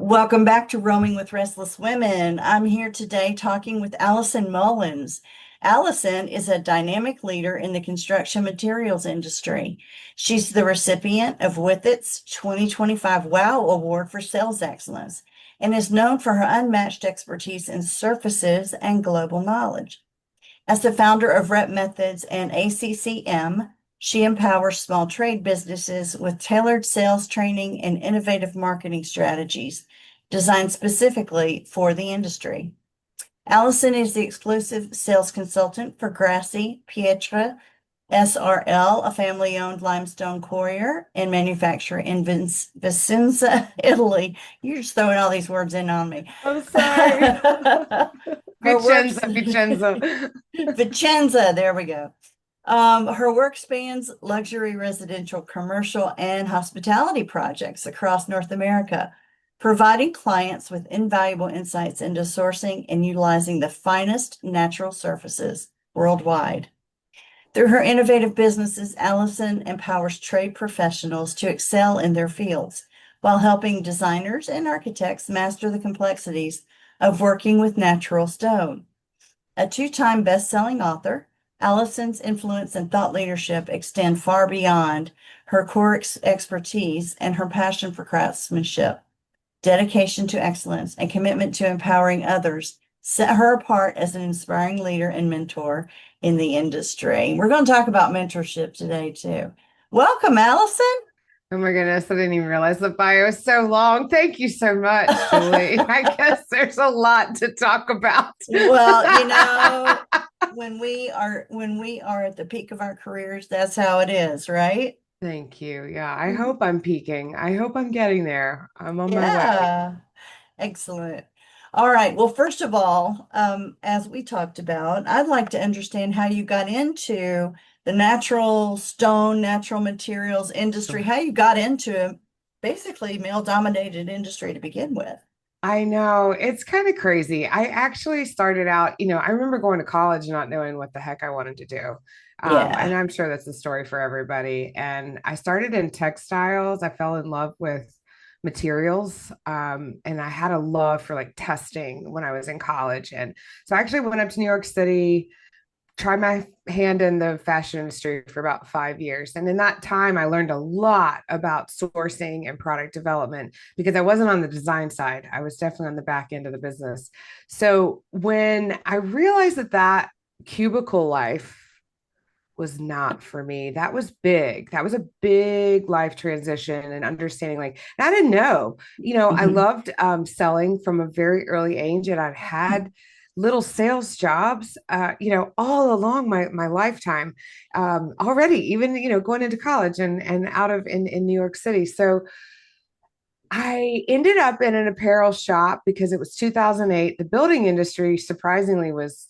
Welcome back to Roaming with Restless Women. I'm here today talking with Alison Mullins. Allison is a dynamic leader in the construction materials industry. She's the recipient of Withit's 2025 WOW Award for Sales Excellence and is known for her unmatched expertise in surfaces and global knowledge. As the founder of Rep Methods and ACCM, she empowers small trade businesses with tailored sales training and innovative marketing strategies designed specifically for the industry. Allison is the exclusive sales consultant for Grassi Pietra SRL, a family-owned limestone quarrier and manufacturer in Vicenza, Italy. You're just throwing all these words in on me. I'm sorry. Her works, Vicenza. Vicenza, there we go. Her work spans luxury residential, commercial, and hospitality projects across North America, providing clients with invaluable insights into sourcing and utilizing the finest natural surfaces worldwide. Through her innovative businesses, Allison empowers trade professionals to excel in their fields while helping designers and architects master the complexities of working with natural stone. A two-time best-selling author, Allison's influence and thought leadership extend far beyond her core expertise, and her passion for craftsmanship, dedication to excellence, and commitment to empowering others set her apart as an inspiring leader and mentor in the industry. We're going to talk about mentorship today, too. Welcome, Allison. Oh my goodness, I didn't even realize the bio is so long. Thank you so much, Julie. I guess there's a lot to talk about. Well, when we are at the peak of our careers, that's how it is, right? Thank you. Yeah, I hope I'm peaking. I hope I'm getting there. I'm on my way. Yeah, excellent. All right. Well, first of all, as we talked about, I'd like to understand how you got into the natural stone, natural materials industry, how you got into a basically male-dominated industry to begin with. I know it's kind of crazy. I actually started out, I remember going to college and not knowing what the heck I wanted to do. And Yeah. I'm sure that's the story for everybody. And I started in textiles. I fell in love with materials. And I had a love for like testing when I was in college. And so I actually went up to New York City, tried my hand in the fashion industry for about 5 years. And in that time, I learned a lot about sourcing and product development because I wasn't on the design side. I was definitely on the back end of the business. So when I realized that cubicle life was not for me, that was big. That was a big life transition and understanding and I didn't know, I Mhm. loved selling from a very early age, and I've had little sales jobs, all along my lifetime, already, even, going into college and out of in New York City. So I ended up in an apparel shop because it was 2008. The building industry surprisingly was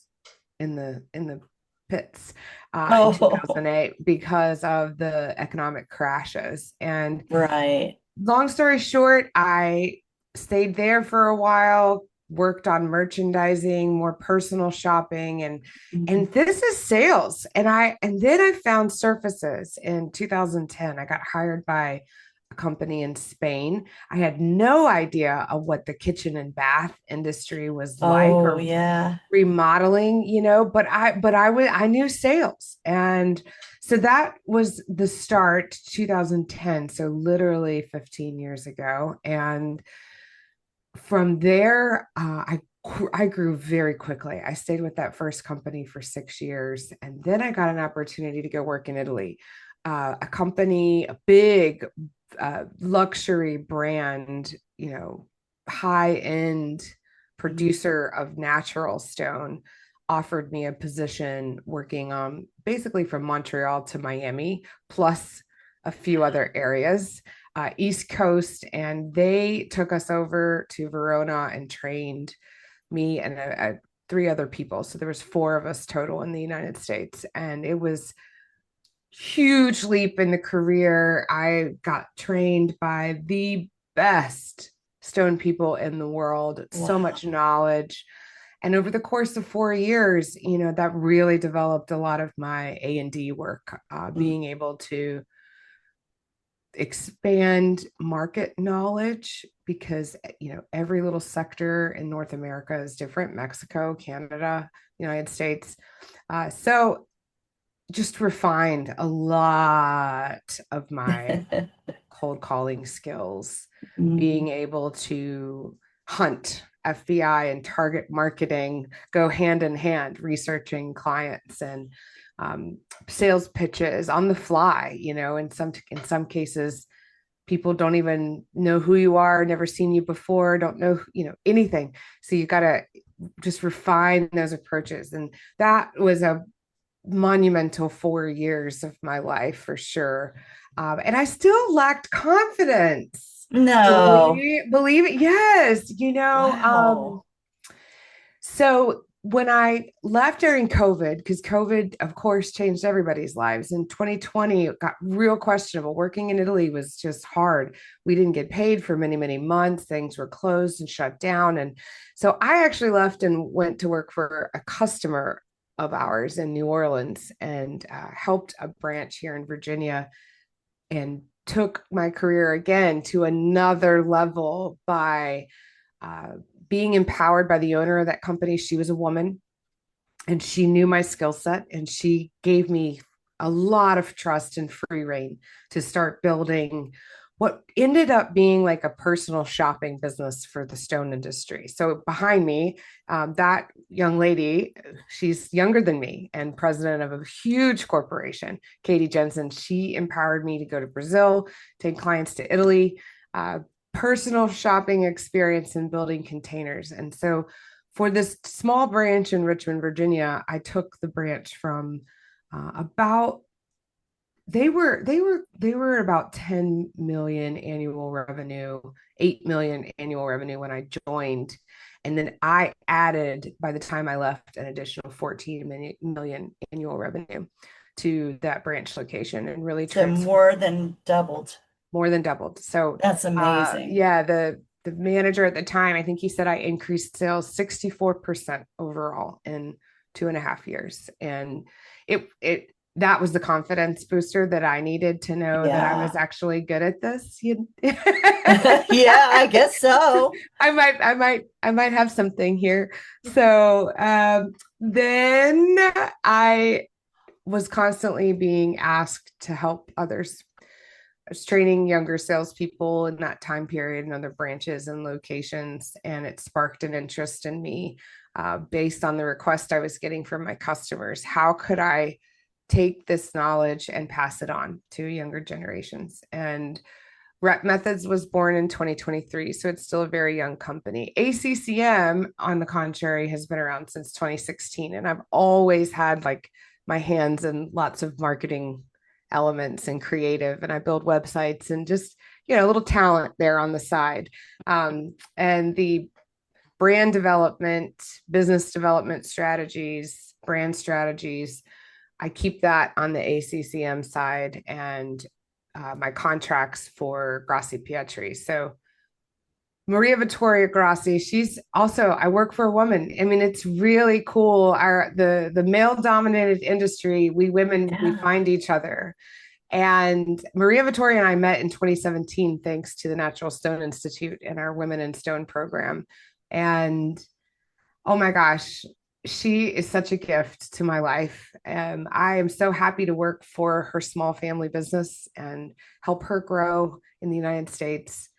in the pits in Oh, 2008 because of the economic crashes. And right. long story short, I stayed there for a while, worked on merchandising, more personal shopping, and Mhm. this is sales. And then I found surfaces in 2010. I got hired by a company in Spain. I had no idea of what the kitchen and bath industry was like, Oh, or yeah. remodeling, I knew sales. And so that was the start, 2010, so literally 15 years ago. And from there, I grew very quickly. I stayed with that first company for 6 years, and then I got an opportunity to go work in Italy. A company, a big luxury brand, high end Mhm. producer of natural stone, offered me a position working on basically from Montreal to Miami, plus a few other areas, East Coast. And they took us over to Verona and trained me and three other people. So there was four of us total in the United States. And it was huge leap in the career. I got trained by the best stone people in the world, so Wow. much knowledge. And over the course of 4 years, that really developed a lot of my A&D work, being able to expand market knowledge because every little sector in North America is different. Mexico, Canada, United States. So just refined a lot of my cold calling skills, Mm. being able to hunt FBI and target marketing go hand in hand, researching clients and sales pitches on the fly. In some cases, people don't even know who you are, never seen you before, don't know anything. So you got to just refine those approaches, and that was a monumental 4 years of my life for sure. And I still lacked confidence. No. Believe it. Yes. Wow. So when I left during COVID, because COVID, of course, changed everybody's lives. In 2020, it got real questionable. Working in Italy was just hard. We didn't get paid for many, many months. Things were closed and shut down. And so I actually left and went to work for a customer of ours in New Orleans and helped a branch here in Virginia, and took my career again to another level by uh, being empowered by the owner of that company. She was a woman and she knew my skill set, and she gave me a lot of trust and free reign to start building what ended up being like a personal shopping business for the stone industry. So behind me, that young lady, she's younger than me and president of a huge corporation, Katie Jensen. She empowered me to go to Brazil, take clients to Italy, personal shopping experience in building containers. And so for this small branch in Richmond, Virginia, I took the branch from about they were about 10 million annual revenue, 8 million annual revenue when I joined. And then I added, by the time I left, an additional 14 million annual revenue to that branch location, and really So transformed. more than doubled. More than doubled. So That's amazing. yeah, the manager at the time, I think he said I increased sales 64% overall in 2.5 years. And it that was the confidence booster that I needed to know that I was Yeah. actually good at this. Yeah, I guess so. I might have something here. So then I was constantly being asked to help others. I was training younger salespeople in that time period in other branches and locations, and it sparked an interest in me based on the request I was getting from my customers. How could I take this knowledge and pass it on to younger generations? And Rep Methods was born in 2023, so it's still a very young company. ACCM, on the contrary, has been around since 2016, and I've always had like my hands in lots of marketing elements and creative, and I build websites and just a little talent there on the side. And the brand development, business development strategies, brand strategies, I keep that on the ACCM side, and my contracts for Grassi Pietri. So Maria Vittoria Grassi, she's also, I work for a woman. I mean, it's really cool. The male dominated industry, we women, we Yeah. find each other. And Maria Vittoria and I met in 2017 thanks to the Natural Stone Institute and our Women in Stone program. And oh my gosh, she is such a gift to my life. And I am so happy to work for her small family business and help her grow in the United States.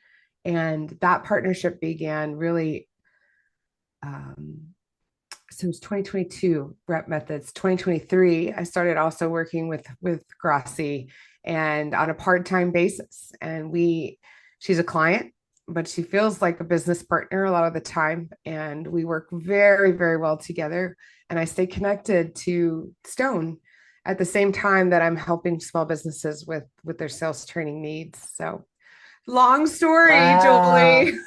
And that partnership began really, so it was 2022, Rep Methods. 2023, I started also working with Grassi, and on a part-time basis. And she's a client, but she feels like a business partner a lot of the time. And we work very, very well together. And I stay connected to Stone at the same time that I'm helping small businesses with their sales training needs. So long story, Wow. Julie.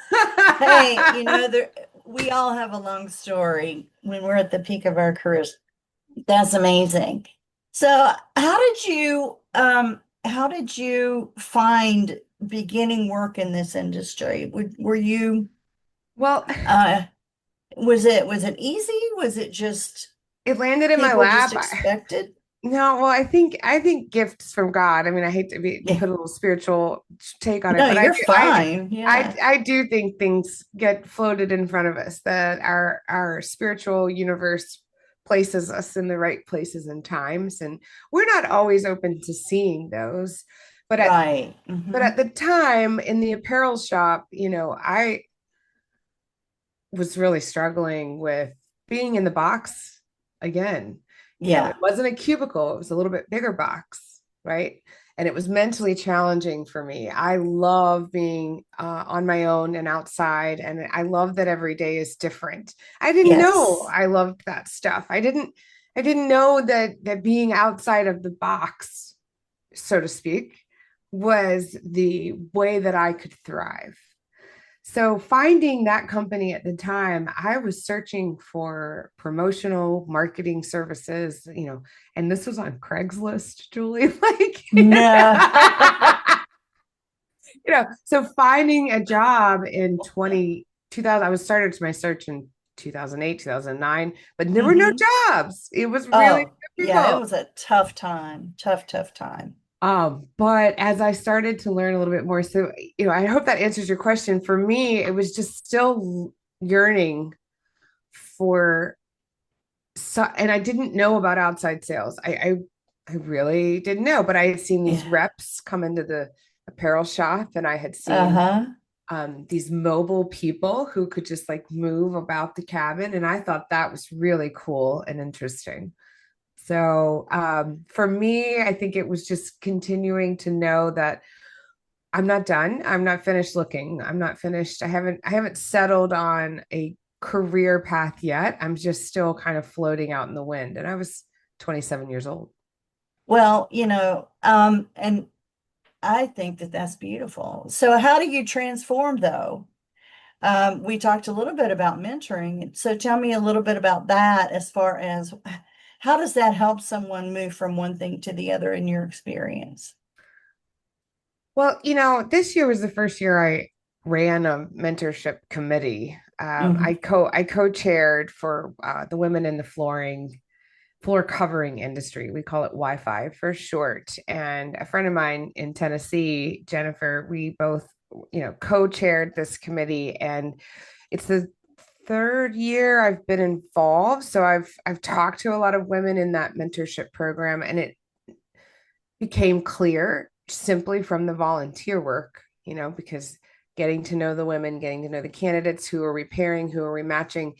Hey, we all have a long story when we're at the peak of our careers. That's amazing. So, how did you find beginning work in this industry? Were you Well, uh was it easy? Was it just it landed in my people just lap. expected? No, well, I think gifts from God. I mean, I hate to Yeah. put a little spiritual take on it, No, but you're fine. Yeah. I do think things get floated in front of us, that our spiritual universe places us in the right places and times, and we're not always open to seeing those. But Right. at the time in the apparel shop, I was really struggling with being in the box again. It Yeah. wasn't a cubicle, it was a little bit bigger box, right? And it was mentally challenging for me. I love being on my own and outside, and I love that every day is different. I didn't know Yes. I loved that stuff. I didn't know that being outside of the box, so to speak, was the way that I could thrive. So finding that company at the time, I was searching for promotional marketing services, and this was on Craigslist, Julie, like, No. so finding a job in 2000, I was started my search in 2008, 2009, but there were no hmm jobs. It was really Oh, yeah, it difficult. was a tough time. Tough, tough time. But as I started to learn a little bit more, so I hope that answers your question. For me, it was just still yearning for, so, and I didn't know about outside sales. I really didn't know, but I had seen these Yeah. reps come into the apparel shop, and I had seen Uh-huh. these mobile people who could just like move about the cabin, and I thought that was really cool and interesting. So for me, I think it was just continuing to know that I'm not done. I'm not finished looking. I'm not finished. I haven't settled on a career path yet. I'm just still kind of floating out in the wind. And I was 27 years old. Well, and I think that that's beautiful. So how do you transform though? We talked a little bit about mentoring. So tell me a little bit about that as far as how does that help someone move from one thing to the other in your experience? Well, this year was the first year I ran a mentorship committee. Hmm I co-chaired for the women in the floor covering industry. We call it Wi-Fi for short. And a friend of mine in Tennessee, Jennifer, we both, co-chaired this committee, and it's the third year I've been involved. So I've talked to a lot of women in that mentorship program, and it became clear simply from the volunteer work, because getting to know the women, getting to know the candidates who are repairing, who are rematching,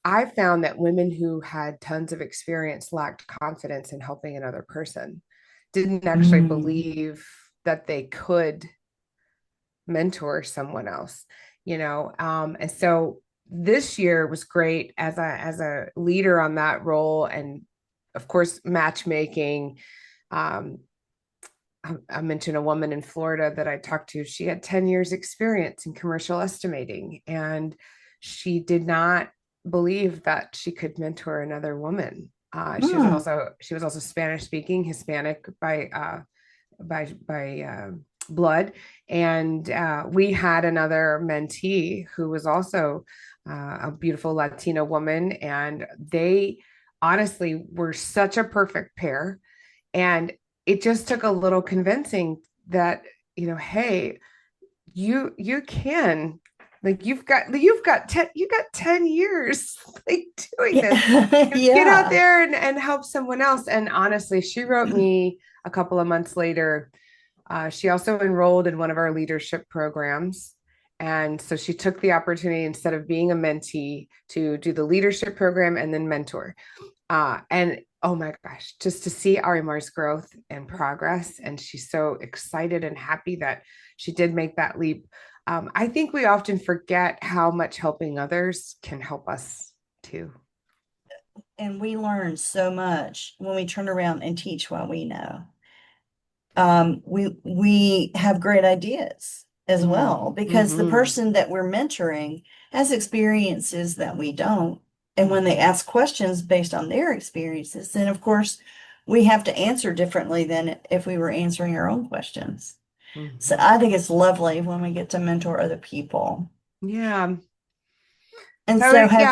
I found that women who had tons of experience lacked confidence in helping another person, didn't actually Mm. believe that they could mentor someone else, and so this year was great as a leader on that role, and of course matchmaking. um, I mentioned a woman in Florida that I talked to. She had 10 years experience in commercial estimating, and she did not believe that she could mentor another woman. Mm. She was also Spanish speaking, Hispanic by blood, and we had another mentee who was also a beautiful Latina woman, and they honestly were such a perfect pair. And it just took a little convincing that, hey, you can, like, you got 10 years like doing this. Yeah. Get out Yeah. there and help someone else. And honestly, she wrote me a couple of months later. She also enrolled in one of our leadership programs. And so she took the opportunity, instead of being a mentee, to do the leadership program and then mentor. And oh my gosh, just to see Arimar's growth and progress. And she's so excited and happy that she did make that leap. I think we often forget how much helping others can help us too. And we learn so much when we turn around and teach what we know. We have great ideas as well because the Mm-hmm. person that we're mentoring has experiences that we don't. And when they ask questions based on their experiences, then of course we have to answer differently than if we were answering our own questions. So Mm-hmm. I think it's lovely when we get to mentor other people. Yeah. And So so yeah, have you?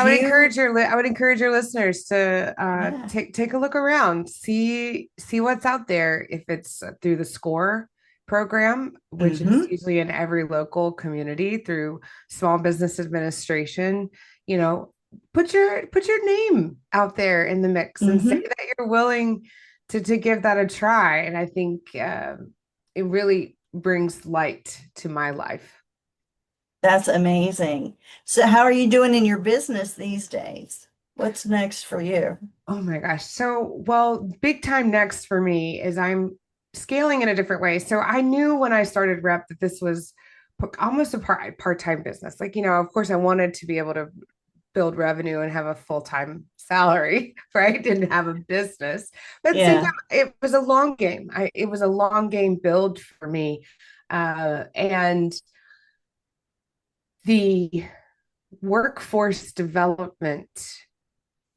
I would encourage your listeners to Yeah. take a look around, see what's out there. If it's through the SCORE program, which is Mm-hmm. usually in every local community through Small Business Administration, you know, put your name out there in the mix and say Mm-hmm. that you're willing to give that a try. And I think it really brings light to my life. That's amazing. So how are you doing in your business these days? What's next for you? Oh my gosh. So, well, big time next for me is I'm scaling in a different way. So I knew when I started rep that this was almost a part-time business. Like, of course I wanted to be able to build revenue and have a full-time salary, right? And have a business. But at the same time, Yeah. it was a long game. It was a long game build for me. And the workforce development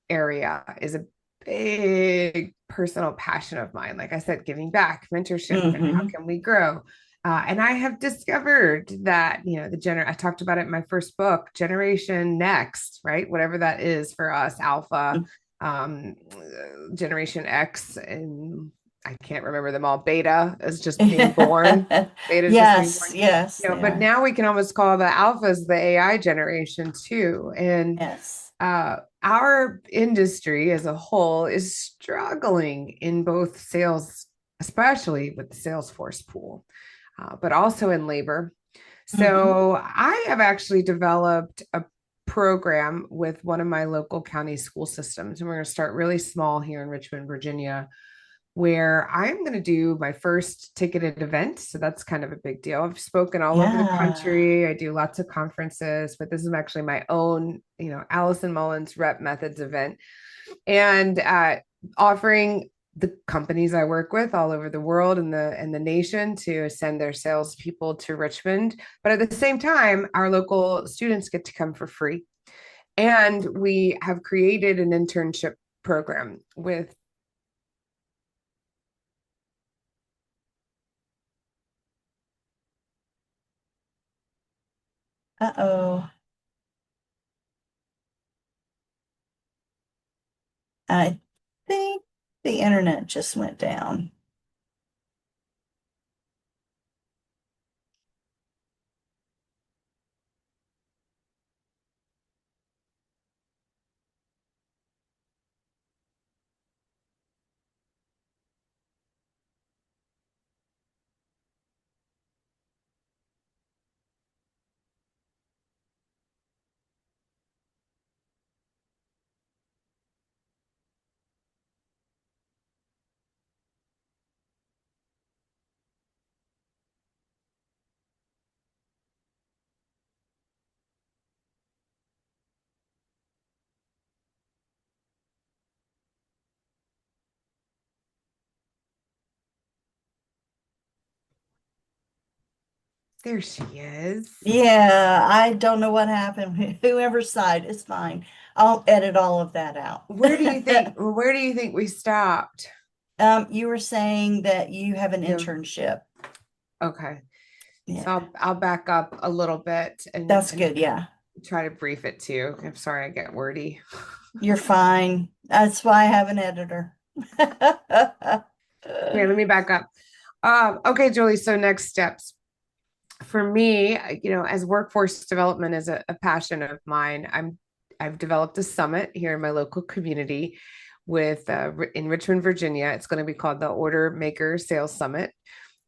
area is a big personal passion of mine. Like I said, giving back, mentorship, and how Mm-hmm. can we grow? And I have discovered that, I talked about it in my first book, Generation Next, right? Whatever that is for us, Alpha, um, Generation X, and I can't remember them all. Beta is just being born. Beta is just being Yes, born. yes, they But are. now we can almost call the alphas the AI generation too. And Yes. our industry as a whole is struggling in both sales, especially with the Salesforce pool, but also in labor. Mm-hmm. So I have actually developed a program with one of my local county school systems, and we're going to start really small here in Richmond, Virginia, where I'm going to do my first ticketed event. So that's kind of a big deal. I've spoken all over the Yeah. country. I do lots of conferences, but this is actually my own, Alison Mullins Rep Methods event, and offering the companies I work with all over the world and the nation to send their salespeople to Richmond. But at the same time, our local students get to come for free. And we have created an internship program with Uh-oh. I think the internet just went down. there she is. Yeah, I don't know what happened. Whoever's side, it's fine. I'll edit all of that out. Where do you think we stopped? You were saying that you have an Yeah. internship. Okay. So Yeah, I'll back up a little bit that's and good. Yeah, try to brief it too. I'm sorry I get wordy. you're fine. That's why I have an editor. Okay, let me back up. Okay, Julie. So next steps for me, as workforce development is a passion of mine. I've developed a summit here in my local community with in Richmond, Virginia. It's going to be called the Order Maker Sales Summit.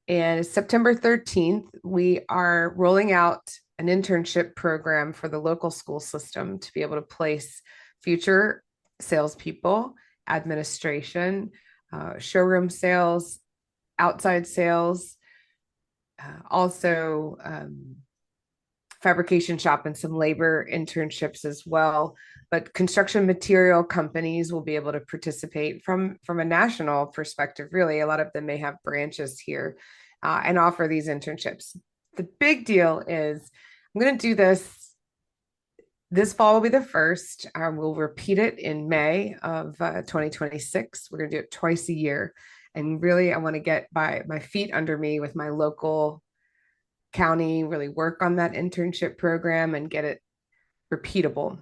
And September 13th, we are rolling out an internship program for the local school system to be able to place future salespeople, administration, showroom sales, outside sales, also fabrication shop and some labor internships as well. But construction material companies will be able to participate from a national perspective. Really, a lot of them may have branches here and offer these internships. The big deal is I'm going to do this fall will be the first. We'll repeat it in May of 2026. We're going to do it twice a year. And really, I want to get my feet under me with my local county, really work on that internship program and get it repeatable.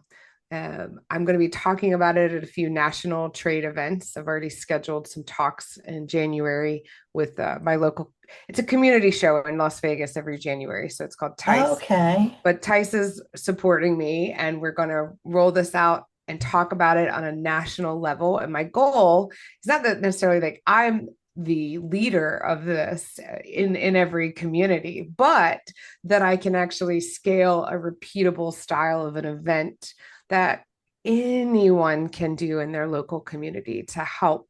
I'm going to be talking about it at a few national trade events. I've already scheduled some talks in January with my local. It's a community show in Las Vegas every January, so it's called TICE. Okay. But TICE is supporting me, and we're going to roll this out and talk about it on a national level. And my goal is not that necessarily like I'm the leader of this in every community, but that I can actually scale a repeatable style of an event that anyone can do in their local community to help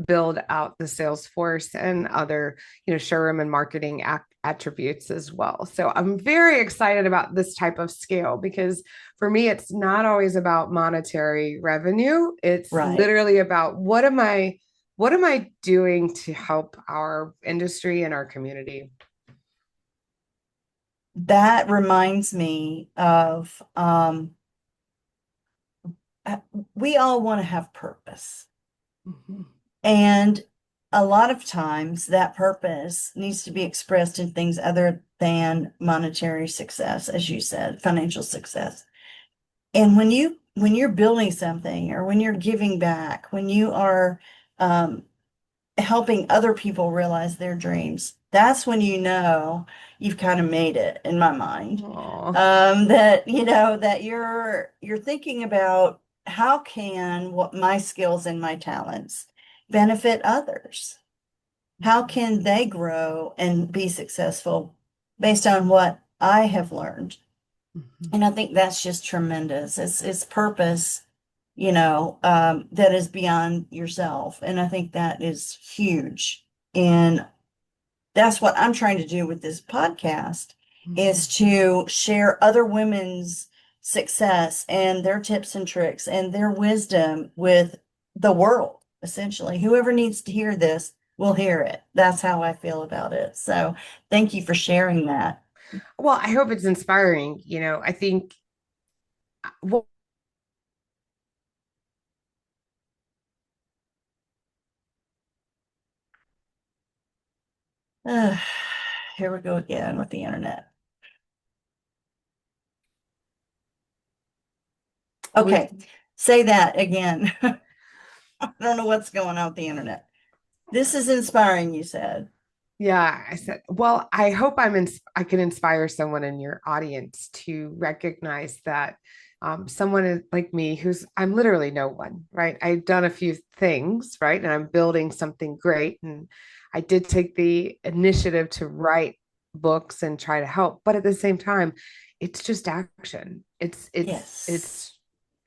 build out the sales force and other, showroom and marketing attributes as well. So I'm very excited about this type of scale because for me, it's not always about monetary revenue. It's Right. literally about what am I doing to help our industry and our community? That reminds me of uh, we all want to have purpose. Mhm. And a lot of times that purpose needs to be expressed in things other than monetary success, as you said, financial success. And when you're building something or when you're giving back, when you are um, helping other people realize their dreams, that's when you know you've kind of made it in my mind. Aw. That that you're thinking about how can what my skills and my talents benefit others? How can they grow and be successful based on what I have learned? Mhm. And I think that's just tremendous. It's purpose, that is beyond yourself. And I think that is huge. And that's what I'm trying to do with this podcast is Mhm. to share other women's success and their tips and tricks and their wisdom with the world, essentially. Whoever needs to hear this will hear it. That's how I feel about it. So thank you for sharing that. Well, I hope it's inspiring. I think, well, Here we go again with the internet. with Okay, say that again. I don't know what's going on with the internet. This is inspiring, you said. Yeah, I said, well, I hope I can inspire someone in your audience to recognize that someone like me, I'm literally no one, right? I've done a few things, right? And I'm building something great. And I did take the initiative to write books and try to help, but at the same time, it's just action. It's Yes,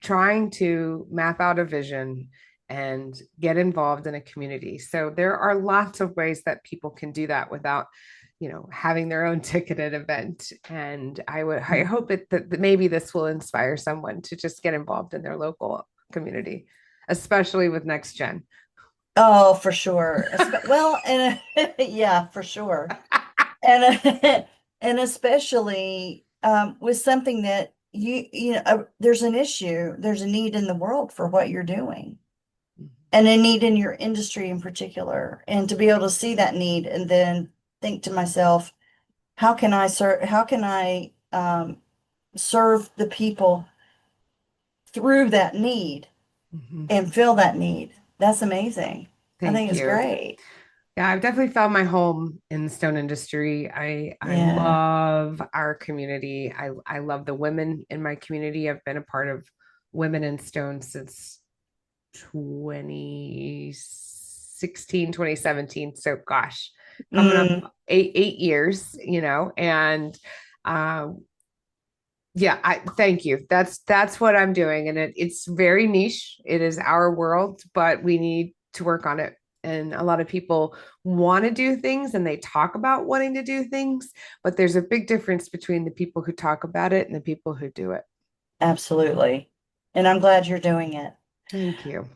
trying to map out a vision and get involved in a community. So there are lots of ways that people can do that without, having their own ticketed event. And I hope that maybe this will inspire someone to just get involved in their local community, especially with next gen. oh, for sure. Well, and yeah, for sure. And and especially with something that there's an issue, there's a need in the world for what you're doing, and a need in your industry in particular. And to be able to see that need and then think to myself, how can I serve? How can I serve the people through that need Mhm. and fill that need? That's amazing. I think Thank it's you. great. Yeah, I've definitely found my home in the stone industry. I Yeah. love our community. I love the women in my community. I've been a part of Women in Stone since 2016, 2017. So gosh, coming up Mm, 8 years, and yeah, I thank you. That's what I'm doing. And it's very niche. It is our world, but we need to work on it. And a lot of people want to do things and they talk about wanting to do things, but there's a big difference between the people who talk about it and the people who do it. absolutely. And I'm glad you're doing it. Thank you.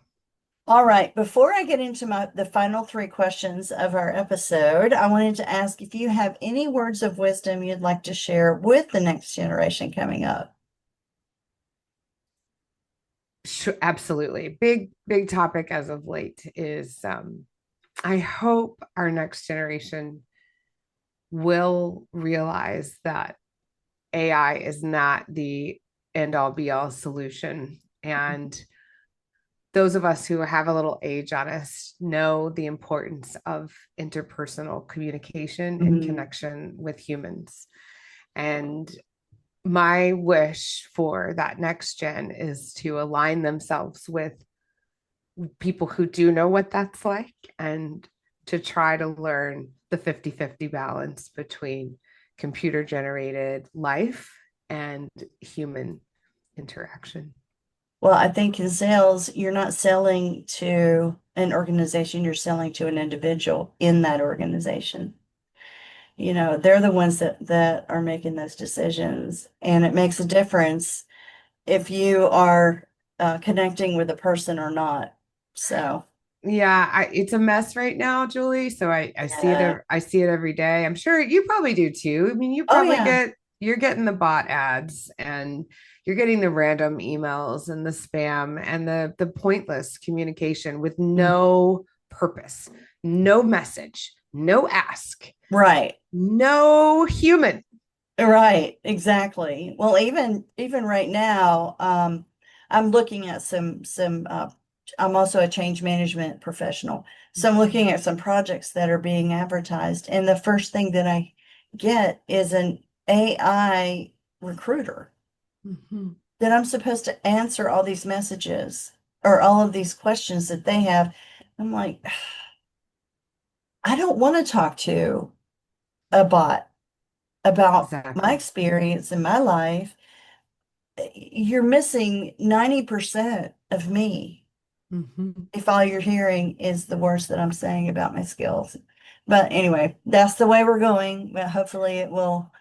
All right. Before I get into the final three questions of our episode, I wanted to ask if you have any words of wisdom you'd like to share with the next generation coming up. Sure, absolutely. Big topic as of late is I hope our next generation will realize that AI is not the end all be all solution. And those of us who have a little age on us know the importance of interpersonal communication and Mm. connection with humans. And my wish for that next gen is to align themselves with people who do know what that's like and to try to learn the 50-50 balance between computer generated life and human interaction. Well, I think in sales, you're not selling to an organization, you're selling to an individual in that organization. They're the ones that are making those decisions, and it makes a difference if you are connecting with a person or not. So, Yeah, it's a mess right now, Julie. So I see it yeah. I see it every day. I'm sure you probably do too. I mean, Oh, yeah. you're getting the bot ads and you're getting the random emails and the spam and the pointless communication with Mhm. no purpose, no message, no ask, Right. no human. Right, exactly. Well, even right now, I'm looking at I'm also a change management professional. So I'm looking at some projects that are being advertised, and the first thing that I get is an AI recruiter Mhm. that I'm supposed to answer all these messages or all of these questions that they have. I'm like, I don't want to talk to a bot about my Exactly. experience in my life. You're missing 90% of me Mhm. if all you're hearing is the words that I'm saying about my skills. But anyway, that's the way we're going. But hopefully it will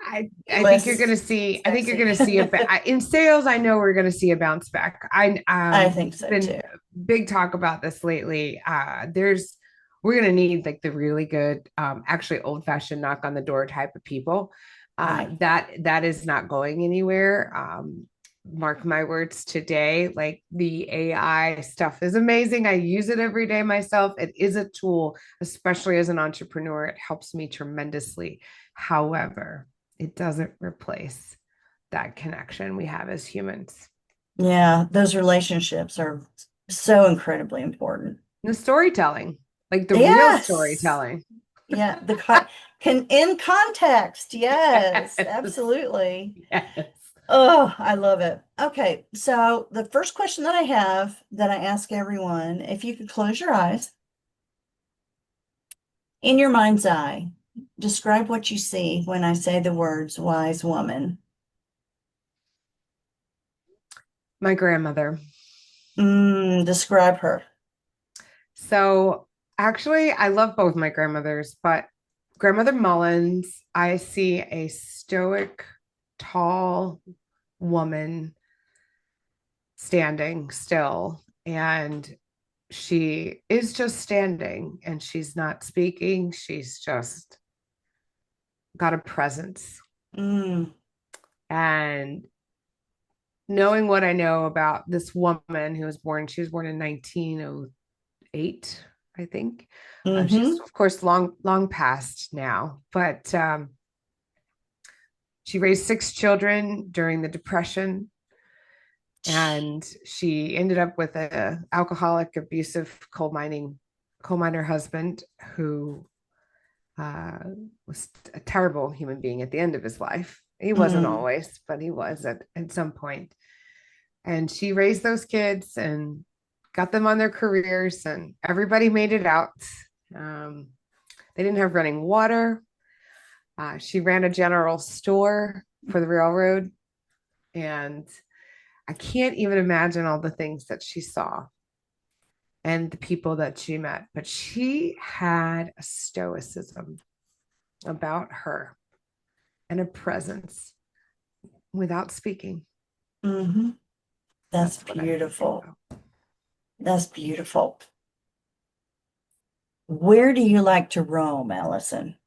be I think you're less going to see. I think you're sexy. going to see in sales. I know we're going to see a bounce back. I I think so been too. big talk about this lately. There's we're going to need like the really good, actually old fashioned knock on the door type of people. Right. That is not going anywhere. Mark my words today. Like the AI stuff is amazing. I use it every day myself. It is a tool, especially as an entrepreneur. It helps me tremendously. However, it doesn't replace that connection we have as humans. Yeah, those relationships are so incredibly important. The storytelling, like the real Yes. storytelling. Yeah, the can in context. Yes, Yes. absolutely. Yes. Oh, I love it. Okay, so the first question that I have that I ask everyone, if you could close your eyes, in your mind's eye, describe what you see when I say the words wise woman. My grandmother. Describe her. So actually, I love both my grandmothers, but grandmother Mullins, I see a stoic, tall woman standing still, and she is just standing and she's not speaking. She's just got a presence. Mm, And knowing what I know about this woman she was born in 1908, I think. She's, mm-hmm, of course, long past now, but she raised six children during the Depression. And she ended up with a alcoholic, abusive coal miner husband who uh, was a terrible human being at the end of his life. He wasn't mm, always, but he was at some point. And she raised those kids and got them on their careers, and everybody made it out. Um, they didn't have running water. She ran a general store for the railroad, and I can't even imagine all the things that she saw and the people that she met. But she had a stoicism about her and a presence without speaking. mm-hmm. That's That's what I'm thinking beautiful. about. That's beautiful. Where do you like to roam, Allison?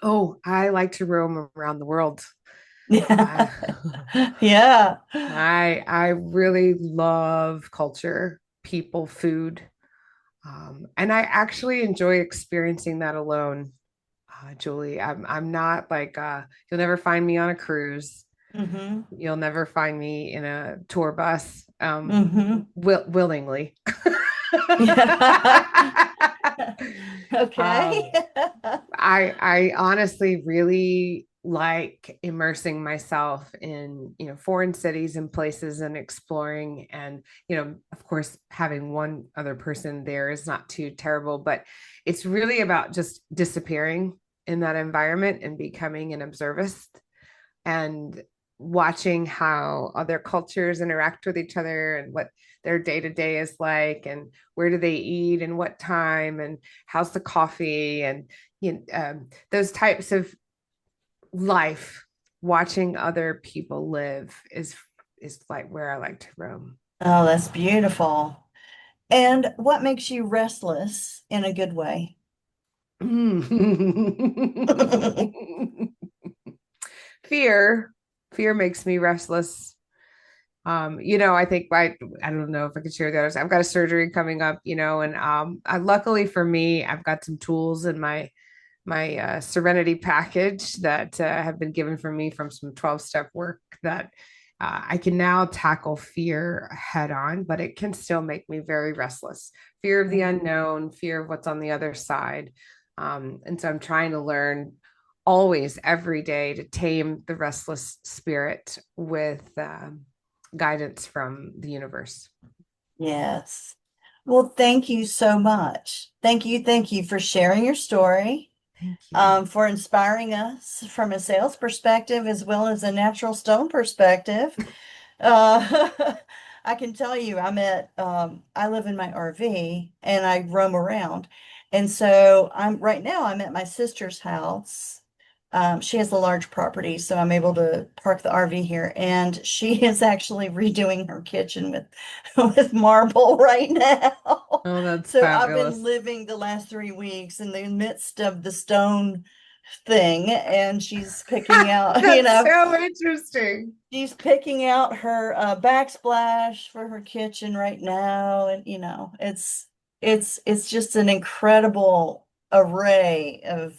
Oh, I like to roam around the world. Yeah. Uh, Yeah. I really love culture, people, food, and I actually enjoy experiencing that alone. Julie, I'm not like you'll never find me on a cruise. Mm-hmm. You'll never find me in a tour bus, Mm-hmm. willingly. Yeah. Okay. um, I honestly really like immersing myself in, foreign cities and places and exploring. And, of course, having one other person there is not too terrible, but it's really about just disappearing in that environment and becoming an observist and watching how other cultures interact with each other and what their day to day is like, and where do they eat and what time, and how's the coffee, and those types of life. Watching other people live is like where I like to roam. Oh, that's beautiful. And what makes you restless in a good way? Fear. Fear makes me restless. I think I don't know if I could share the others. I've got a surgery coming up, and luckily for me, I've got some tools in my Serenity package that have been given for me from some 12-step work that I can now tackle fear head on, but it can still make me very restless. Fear of the unknown, fear of what's on the other side. And so I'm trying to learn always, every day, to tame the restless spirit with guidance from the universe. Yes. Well, thank you so much. Thank you for sharing your story, Thank you. for inspiring us from a sales perspective as well as a natural stone perspective. Uh, I can tell you, I live in my RV and I roam around. And so right now I'm at my sister's house. She has a large property, so I'm able to park the RV here. And she is actually redoing her kitchen with, with marble right now. Oh, that's So I've been fabulous. living the last 3 weeks in the midst of the stone thing, and she's picking out, That's so interesting. she's picking out her backsplash for her kitchen right now, and it's just an incredible array of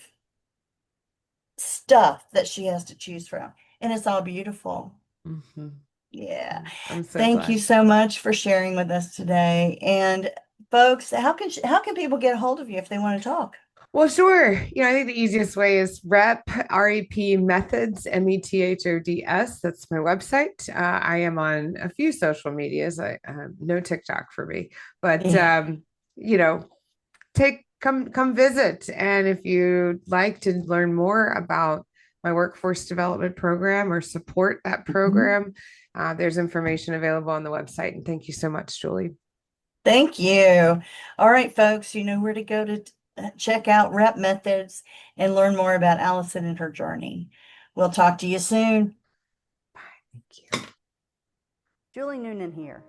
stuff that she has to choose from, and it's all beautiful. Mhm. Yeah. I'm so Thank you glad. so much for sharing with us today. And folks, how can people get a hold of you if they want to talk? Well, sure. I think the easiest way is REP Methods, METHODS. That's my website. I am on a few social medias. No TikTok for me, but Yeah. you know, come visit. And if you'd like to learn more about my workforce development program or support that Mhm. program, there's information available on the website. And thank you so much, Julie. Thank you. All right, folks, you know where to go to check out Rep Methods and learn more about Allison and her journey. We'll talk to you soon. Thank you. Julie Noonan here.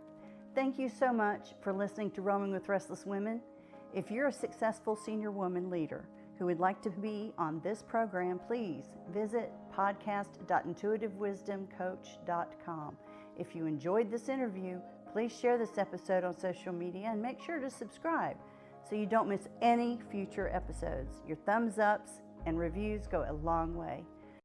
Thank you so much for listening to Roaming with Restless Women. If you're a successful senior woman leader who would like to be on this program, please visit podcast.intuitivewisdomcoach.com. If you enjoyed this interview, please share this episode on social media and make sure to subscribe so you don't miss any future episodes. Your thumbs ups and reviews go a long way.